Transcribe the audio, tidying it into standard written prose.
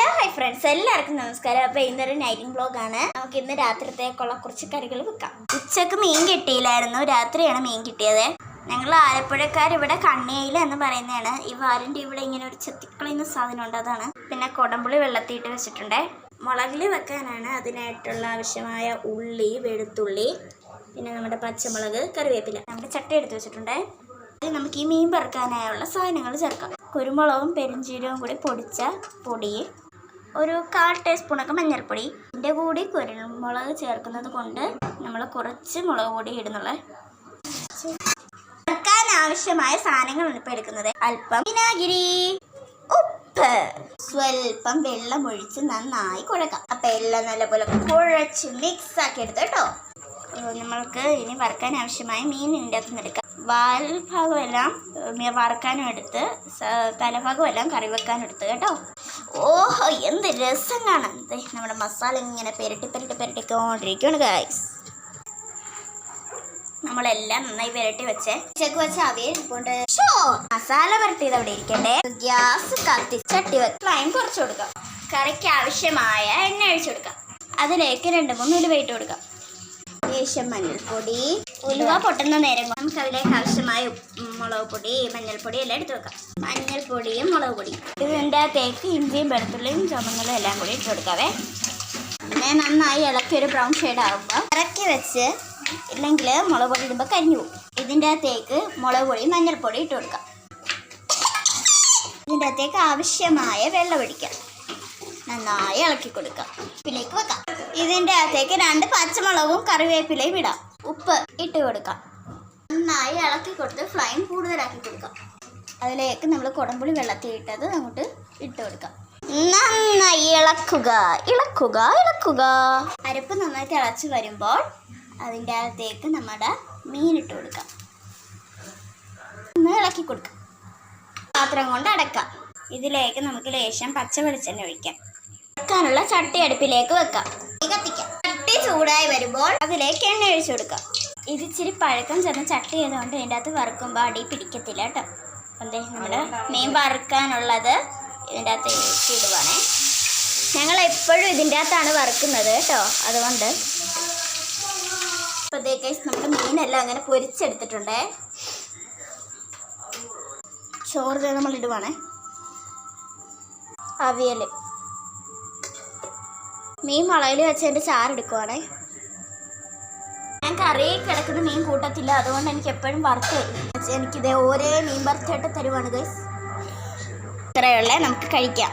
Hi friends, എല്ലാവർക്കും നമസ്കാരം. അപ്പോൾ ഇന്നൊരു നൈറ്റിംഗ് വ്ളോഗാണ്. നമുക്ക് ഇന്ന് രാത്രിത്തേക്കുള്ള കുറച്ച് കറികൾ വെക്കാം. ഉച്ചക്ക് മീൻ കിട്ടിയില്ലായിരുന്നു, രാത്രിയാണ് മീൻ കിട്ടിയത്. ഞങ്ങൾ ആലപ്പുഴക്കാർ ഇവിടെ കണ്ണിയില എന്ന് പറയുന്നതാണ്. ഈ വാലിൻ്റെ ഇവിടെ ഇങ്ങനെ ഒരു ചെത്തിക്കളയുന്ന സാധനം ഉണ്ട്, അതാണ്. പിന്നെ കൊടമ്പുളി വെള്ളത്തിയിട്ട് വെച്ചിട്ടുണ്ട്. മുളകിൽ വെക്കാനാണ് അതിനായിട്ടുള്ള ആവശ്യമായ ഉള്ളി, വെളുത്തുള്ളി, പിന്നെ നമ്മുടെ പച്ചമുളക്, കറിവേപ്പില. നമ്മുടെ ചട്ടി എടുത്ത് വെച്ചിട്ടുണ്ട്. നമുക്ക് ഈ മീൻ വറുക്കാനായുള്ള സാധനങ്ങൾ ചേർക്കാം. കുരുമുളകും പെരുംജീരകവും കൂടി പൊടിച്ച പൊടി, ഒരു 1/4 ടീസ്പൂണൊക്കെ മഞ്ഞൾപ്പൊടി. ഇതിൻ്റെ കൂടി കുരുമുളക് ചേർക്കുന്നത് കൊണ്ട് നമ്മൾ കുറച്ച് മുളക് പൊടി ഇടുന്നുള്ള. വറുക്കാൻ ആവശ്യമായ സാധനങ്ങളാണ് ഇപ്പോൾ എടുക്കുന്നത്. അല്പം വിനാഗിരി, ഉപ്പ്, സ്വല്പം വെള്ളം ഒഴിച്ച് നന്നായി കുഴക്കാം. അപ്പം എല്ലാം നല്ലപോലെ കുഴച്ച് മിക്സ് ആക്കി എടുത്ത് കേട്ടോ. നമ്മൾക്ക് ഇനി വറുക്കാൻ ആവശ്യമായ മീൻ ഇതിൻ്റെ അകത്ത് നിന്ന് എടുക്കാം. വാൽ ഭാഗമെല്ലാം വറുക്കാനും എടുത്ത്, തലഭാഗമെല്ലാം കറി വെക്കാനും എടുത്ത് കേട്ടോ. ഓഹോ, എന്ത് രസം കാണാൻ! നമ്മുടെ മസാല ഇങ്ങനെ പെരട്ടിക്കൊണ്ടിരിക്കുകയാണ് ഗൈസ്. നമ്മളെല്ലാം നന്നായി പെരട്ടി വെച്ചേ. ഉച്ചക്ക് വെച്ച അവിയൽ കൊണ്ട് മസാല പുരട്ടിയത് അവിടെ ഇരിക്കട്ടെ. ഗ്യാസ് കത്തി ചട്ടി വെച്ച് ഫ്ലെയിം കുറച്ച് കൊടുക്കാം. കറിക്ക് ആവശ്യമായ എണ്ണ ഒഴിച്ചു കൊടുക്കാം. അതിലേക്ക് 2-3 ഉലുവ ഇട്ട് കൊടുക്കാം. ലേശം മഞ്ഞൾപ്പൊടി. ഉലുവ പൊട്ടുന്ന നേരം നമുക്ക് അതിലേക്ക് ആവശ്യമായ മുളക് പൊടി, മഞ്ഞൾപ്പൊടി എല്ലാം എടുത്ത് വെക്കാം. മഞ്ഞൾപ്പൊടിയും മുളക് പൊടിയും. ഇതിൻ്റെ അകത്തേക്ക് ഇഞ്ചിയും വെളുത്തുള്ളിയും ചുമന്നലും എല്ലാം കൂടി ഇട്ട് കൊടുക്കാവേ. പിന്നെ നന്നായി ഇളക്കി ഒരു ബ്രൗൺ ഷെയ്ഡ് ആകുമ്പോൾ ഇറക്കി വെച്ച്, ഇല്ലെങ്കിൽ മുളക് പൊടി ഇടുമ്പോൾ കരിഞ്ഞു പോകും. ഇതിൻ്റെ അകത്തേക്ക് മുളക് പൊടി, മഞ്ഞൾപ്പൊടി ഇട്ട് കൊടുക്കാം. ഇതിൻ്റെ അകത്തേക്ക് ആവശ്യമായ വെള്ളം ഒഴിക്കാം. നന്നായി ഇളക്കി കൊടുക്കാം. ഉപ്പിലേക്ക് വെക്കാം. ഇതിൻ്റെ അകത്തേക്ക് 2 പച്ചമുളകും കറിവേപ്പിലയും ഇടാം. ഉപ്പ് ഇട്ട് കൊടുക്കാം. നന്നായി ഇളക്കി കൊടുത്ത് ഫ്ലെയിം കൂടുതലാക്കി കൊടുക്കാം. അതിലേക്ക് നമ്മൾ കുടംപുളി വെള്ളത്തിൽ ഇട്ടത് അങ്ങോട്ട് ഇട്ട് കൊടുക്കാം. നന്നായി ഇളക്കുക. അരപ്പ് നന്നായി തിളച്ച് വരുമ്പോൾ അതിൻ്റെ അകത്തേക്ക് നമ്മുടെ മീൻ ഇട്ട് കൊടുക്കാം. ഒന്ന് ഇളക്കി കൊടുക്കാം. പാത്രം കൊണ്ട് അടക്കാം. ഇതിലേക്ക് നമുക്ക് ലേശം പച്ച വെളിച്ചെണ്ണ ഒഴിക്കാം. വെക്കാനുള്ള ചട്ടി അടുപ്പിലേക്ക് വെക്കാം. കത്തിക്കാം. ചട്ടി ചൂടായി വരുമ്പോൾ അതിലേക്ക് എണ്ണ ഒഴിച്ചു കൊടുക്കാം. ഇത് ഇച്ചിരി പഴക്കം ചെന്ന ചട്ടി ചെയ്തുകൊണ്ട് ഇതിൻ്റെ അകത്ത് വറുക്കുമ്പോൾ അടി പിടിക്കത്തില്ല കേട്ടോ. അതെ, നമ്മൾ മീൻ വറുക്കാനുള്ളത് ഇതിൻ്റെ അകത്ത് ഇടുവാണേ. ഞങ്ങൾ എപ്പോഴും ഇതിൻ്റെ അകത്താണ് വറുക്കുന്നത് കേട്ടോ, അതുകൊണ്ട്. അപ്പോൾ നമ്മുടെ മീനെല്ലാം അങ്ങനെ പൊരിച്ചെടുത്തിട്ടുണ്ടേ. ചോറ് നമ്മൾ ഇടുവാണേ. അവിയൽ മീൻ മുളകിൽ വെച്ചതിൻ്റെ ചാറെടുക്കുവാണേ. ഞാൻ കറി കിടക്കുന്ന മീൻ കൂട്ടത്തില്ല, അതുകൊണ്ട് എനിക്ക് എപ്പോഴും വറുത്ത് തരും. എനിക്കിതേ ഒരേ മീൻ വറുത്തിട്ട് തരുവാണ് ഗൈസ്. ഇത്രയുള്ള നമുക്ക് കഴിക്കാം.